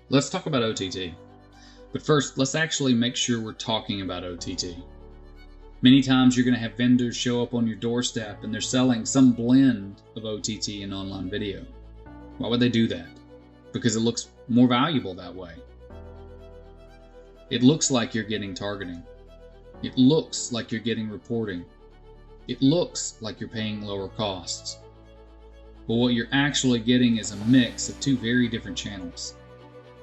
Let's talk about OTT. But first, let's actually make sure we're talking about OTT. Many times you're going to have vendors show up on your doorstep and they're selling some blend of OTT and online video. Why would they do that? Because it looks more valuable that way. It looks like you're getting targeting. It looks like you're getting reporting. It looks like you're paying lower costs. But what you're actually getting is a mix of two very different channels.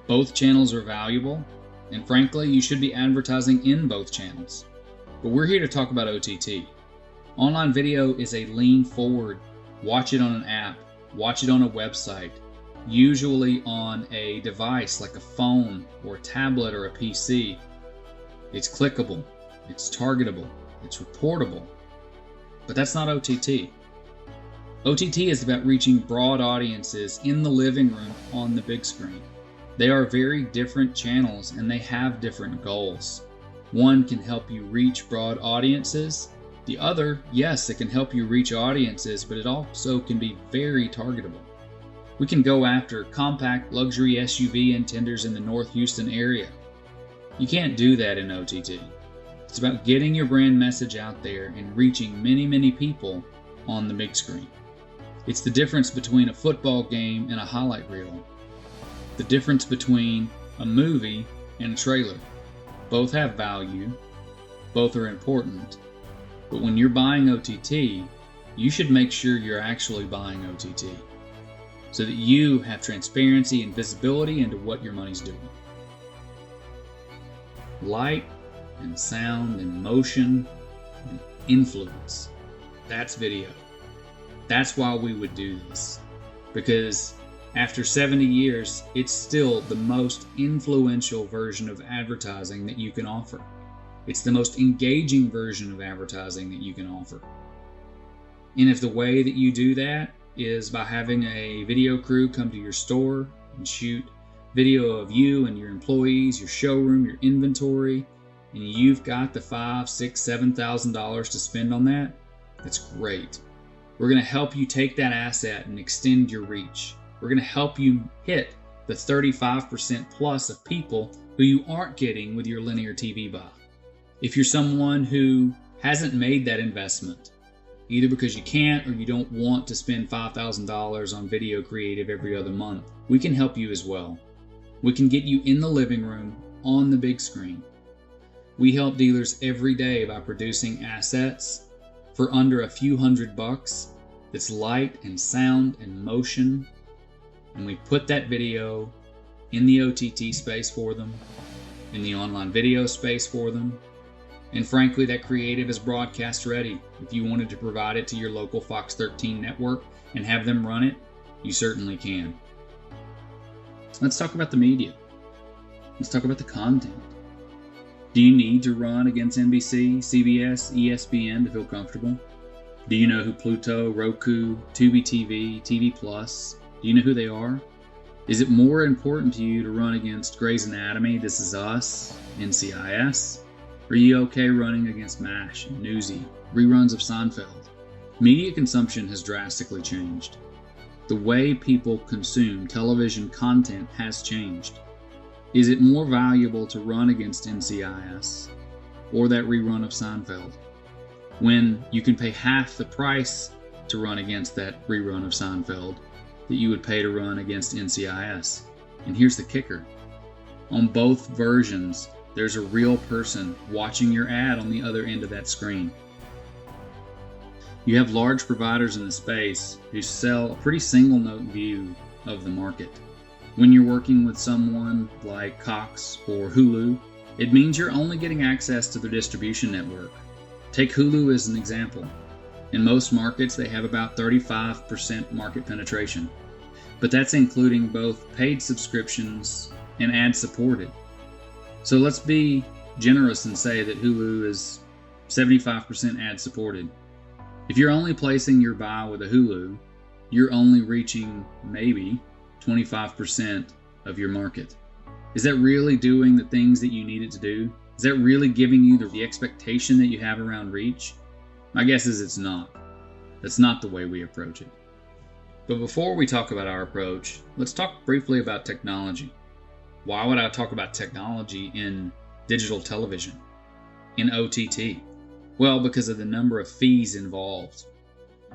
Both channels are valuable, and frankly, you should be advertising in both channels. But we're here to talk about OTT. Online video is a lean forward, watch it on an app, watch it on a website, usually on a device like a phone or a tablet or a PC. It's clickable, it's targetable, it's reportable. But that's not OTT. OTT is about reaching broad audiences in the living room on the big screen. They are very different channels and they have different goals. One can help you reach broad audiences. The other, yes, it can help you reach audiences, but it also can be very targetable. We can go after compact luxury SUV intenders in the North Houston area. You can't do that in OTT. It's about getting your brand message out there and reaching many, many people on the big screen. It's the difference between a football game and a highlight reel. The difference between a movie and a trailer. Both have value, both are important, but when you're buying OTT, you should make sure you're actually buying OTT so that you have transparency and visibility into what your money's doing. Light and sound and motion and influence, that's video. That's why we would do this, because after 70 years, it's still the most influential version of advertising that you can offer. It's the most engaging version of advertising that you can offer. And if the way that you do that is by having a video crew come to your store and shoot video of you and your employees, your showroom, your inventory, and you've got the $5,000, $6,000, $7,000 to spend on that, that's great. We're going to help you take that asset and extend your reach. We're going to help you hit the 35% plus of people who you aren't getting with your linear TV buy. If you're someone who hasn't made that investment, either because you can't or you don't want to spend $5,000 on video creative every other month, we can help you as well. We can get you in the living room on the big screen. We help dealers every day by producing assets for under a few $100 that's light and sound and motion. And we put that video in the OTT space for them, in the online video space for them. And frankly, that creative is broadcast ready. If you wanted to provide it to your local Fox 13 network and have them run it, you certainly can. Let's talk about the media. Let's talk about the content. Do you need to run against NBC, CBS, ESPN to feel comfortable? Do you know who Pluto, Roku, Tubi TV, TV Plus? Do you know who they are? Is it more important to you to run against Grey's Anatomy, This Is Us, NCIS? Or are you okay running against MASH, Newsy, reruns of Seinfeld? Media consumption has drastically changed. The way people consume television content has changed. Is it more valuable to run against NCIS or that rerun of Seinfeld when you can pay half the price to run against that rerun of Seinfeld that you would pay to run against NCIS? And here's the kicker. On both versions, there's a real person watching your ad on the other end of that screen. You have large providers in the space who sell a pretty single-note view of the market. When you're working with someone like Cox or Hulu, it means you're only getting access to their distribution network. Take Hulu as an example. In most markets, they have about 35% market penetration, but that's including both paid subscriptions and ad-supported. So let's be generous and say that Hulu is 75% ad-supported. If you're only placing your buy with a Hulu, you're only reaching maybe 25% of your market. Is that really doing the things that you need it to do? Is that really giving you the expectation that you have around reach? My guess is it's not. That's not the way we approach it. But before we talk about our approach, let's talk briefly about technology. Why would I talk about technology in digital television, in OTT? Well, because of the number of fees involved.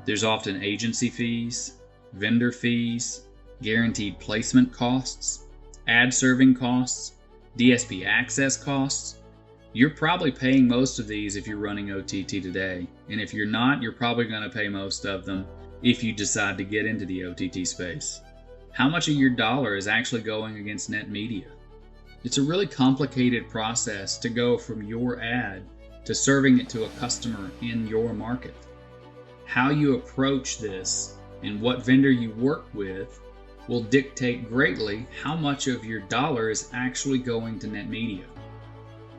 There's often agency fees, vendor fees, guaranteed placement costs, ad serving costs, DSP access costs. You're probably paying most of these if you're running OTT today. And if you're not, you're probably going to pay most of them if you decide to get into the OTT space. How much of your dollar is actually going against net media? It's a really complicated process to go from your ad to serving it to a customer in your market. How you approach this and what vendor you work with will dictate greatly how much of your dollar is actually going to net media.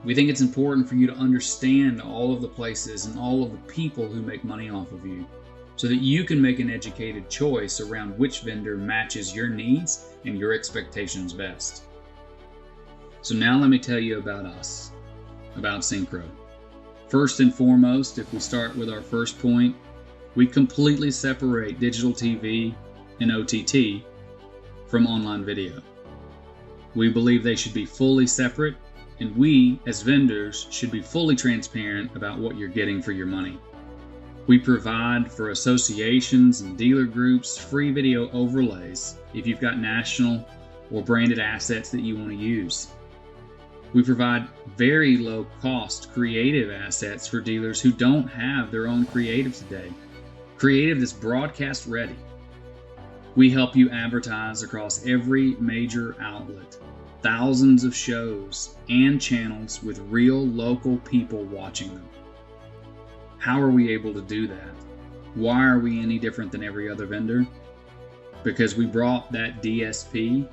We think it's important for you to understand all of the places and all of the people who make money off of you, so that you can make an educated choice around which vendor matches your needs and your expectations best. So now let me tell you about us, about Sincro. First and foremost, if we start with our first point, we completely separate digital TV and OTT from online video. We believe they should be fully separate, and we, as vendors, should be fully transparent about what you're getting for your money. We provide for associations and dealer groups free video overlays if you've got national or branded assets that you want to use. We provide very low cost creative assets for dealers who don't have their own creative today. Creative that's broadcast ready. We help you advertise across every major outlet, thousands of shows and channels with real local people watching them. How are we able to do that? Why are we any different than every other vendor? Because we brought that DSP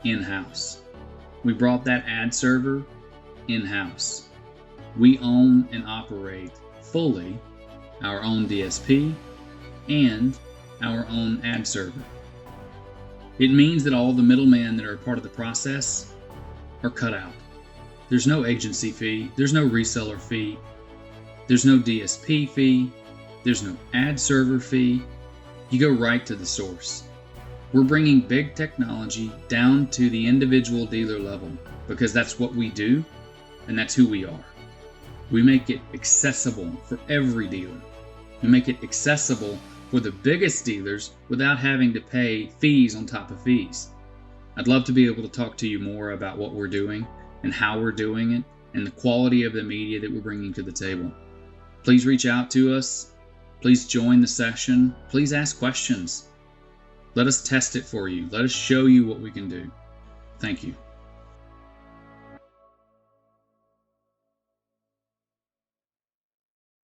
in-house. We brought that ad server in-house. We own and operate fully our own DSP and our own ad server. It means that all the middlemen that are part of the process are cut out. There's no agency fee, there's no reseller fee, there's no DSP fee, there's no ad server fee. You go right to the source. We're bringing big technology down to the individual dealer level because that's what we do and that's who we are. We make it accessible for every dealer. We make it accessible for the biggest dealers without having to pay fees on top of fees. I'd love to be able to talk to you more about what we're doing and how we're doing it and the quality of the media that we're bringing to the table. Please reach out to us. Please join the session. Please ask questions. Let us test it for you. Let us show you what we can do. Thank you.